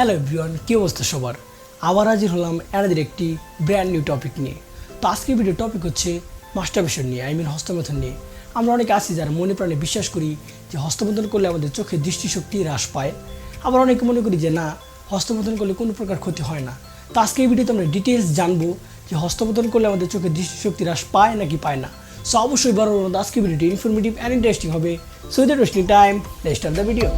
Hello everyone, কী অবস্থা সবার? আবার হাজির হলাম এনাদের একটি ব্র্যান্ড নিউ টপিক নিয়ে। তো আজকের ভিডিও টপিক হচ্ছে মাস্টারবেশন নিয়ে, হস্তমৈথুন নিয়ে। আমরা অনেকে আছি যারা মনে প্রাণে বিশ্বাস করি যে হস্তমৈথুন করলে আমাদের চোখের দৃষ্টিশক্তি হ্রাস পায়। আবার অনেকে মনে করি যে না, হস্তমৈথুন করলে কোনো প্রকার ক্ষতি হয় না। তো আজকে এই ভিডিওতে আমরা ডিটেলস জানবো যে হস্তমৈথুন করলে আমাদের চোখের দৃষ্টিশক্তি হ্রাস পায় নাকি পায় না। সো অবশ্যই বড় আজকের ভিডিওটি ইনফরমেটিভ অ্যান্ড ইন্টারেস্টিং হবে। So without wasting time, let's start the video.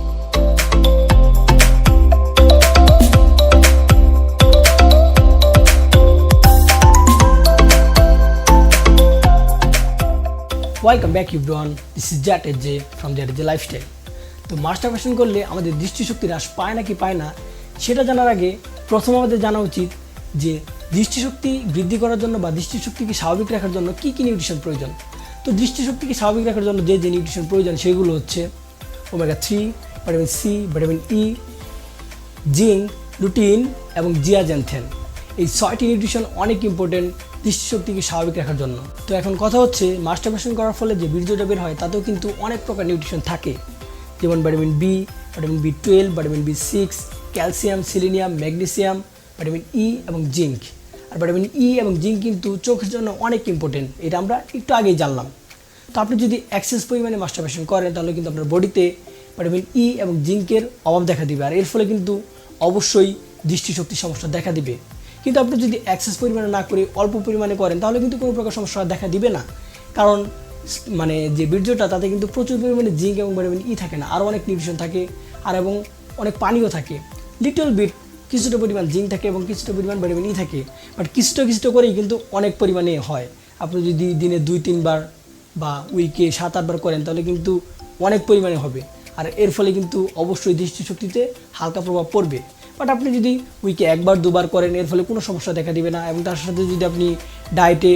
Welcome back everyone, this is Zat AJ from জ্যাট এজে লাইফস্টাইল। তো মাস্টারবেশন করলে আমাদের দৃষ্টিশক্তি হ্রাস পায় নাকি পায় না সেটা জানার আগে প্রথম আমাদের জানা উচিত যে দৃষ্টিশক্তি বৃদ্ধি করার জন্য বা দৃষ্টিশক্তিকে স্বাভাবিক রাখার জন্য কী কী নিউট্রিশন প্রয়োজন। তো দৃষ্টিশক্তিকে স্বাভাবিক রাখার জন্য যে নিউট্রিশন প্রয়োজন সেগুলো হচ্ছে omega 3, vitamin C, vitamin E, zinc, lutein এবং জিয়াজেনথেন। এই 6টি নিউট্রিশন অনেক ইম্পর্টেন্ট দৃষ্টিশক্তিকে স্বাভাবিক রাখার জন্য। তো এখন কথা হচ্ছে মাস্টারবেশন করার ফলে যে বীর্যটা বের হয় তাতেও কিন্তু অনেক প্রকার নিউট্রিশন থাকে, যেমন ভিটামিন বি, ভিটামিন বি12, ভিটামিন বি6, calcium, selenium, magnesium, vitamin E এবং জিঙ্ক। আর ভিটামিন ই এবং জিঙ্ক কিন্তু চোখের জন্য অনেক ইম্পর্টেন্ট, এটা আমরা একটু আগেই জানলাম। তো আপনি যদি এক্সেস পরিমাণে মাস্টারবেশন করেন তাহলে কিন্তু আপনার বডিতে ভিটামিন ই এবং জিঙ্কের অভাব দেখা দিবে, আর এর ফলে কিন্তু অবশ্যই দৃষ্টিশক্তির সমস্যা দেখা দিবে। কিন্তু আপনি যদি এক্সেস পরিমাণে না করে অল্প পরিমাণে করেন তাহলে কিন্তু কোনো প্রকার সমস্যা দেখা দিবে না, কারণ যে বীর্যটা তাতে কিন্তু প্রচুর পরিমাণে জিঙ্ক এবং ভিটামিন ই থাকে না, আরও অনেক নিউট্রিশন থাকে আর এবং অনেক পানিও থাকে। লিটল বিট কিছুটা পরিমাণ জিঙ্ক থাকে এবং কিছুটা পরিমাণ ভিটামিন ই থাকে, বাট কিছুটা করেই কিন্তু অনেক পরিমাণে হয়। আপনি যদি দিনে 2-3 বার বা উইকে 7-8 বার করেন তাহলে কিন্তু অনেক পরিমাণে হবে, আর এর ফলে কিন্তু অবশ্যই দৃষ্টিশক্তিতে হালকা প্রভাব পড়বে। বাট আপনি যদি উইকে 1-2 বার করেন এর ফলে কোনো সমস্যা দেখা দিবে না, এবং তার সাথে যদি আপনি ডায়েটে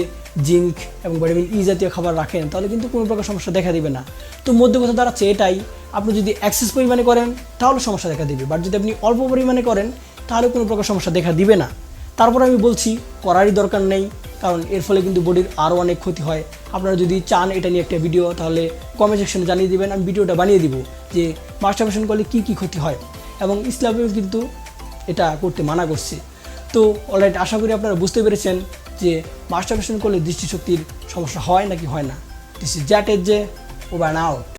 জিঙ্ক এবং ভিটামিন ই জাতীয় খাবার রাখেন তাহলে কিন্তু কোনো প্রকার সমস্যা দেখা দিবে না। তো মধ্য কথা দাঁড়াচ্ছে এটাই, আপনি যদি এক্সেস পরিমাণে করেন তাহলে সমস্যা দেখা দিবে, বাট যদি আপনি অল্প পরিমাণে করেন তাহলে কোনো প্রকার সমস্যা দেখা দিবে না। তারপর আমি বলছি করারই দরকার নেই, কারণ এর ফলে কিন্তু বডির আরও অনেক ক্ষতি হয়। আপনারা যদি চান এটা নিয়ে একটা ভিডিও তাহলে কমেন্ট সেকশনে জানিয়ে দিবেন, আমি ভিডিওটা বানিয়ে দিব যে মাস্টারবেশন করলে কী কী ক্ষতি হয়, এবং ইসলামেও কিন্তু এটা করতে মানা করছে। তো অলরাইট, আশা করি আপনারা বুঝতে পেরেছেন যে মাস্টারবেশন করলে দৃষ্টিশক্তির সমস্যা হয় নাকি হয় না। দিস ইজ জ্যাট এজে, ওভার অ্যান্ড আউট।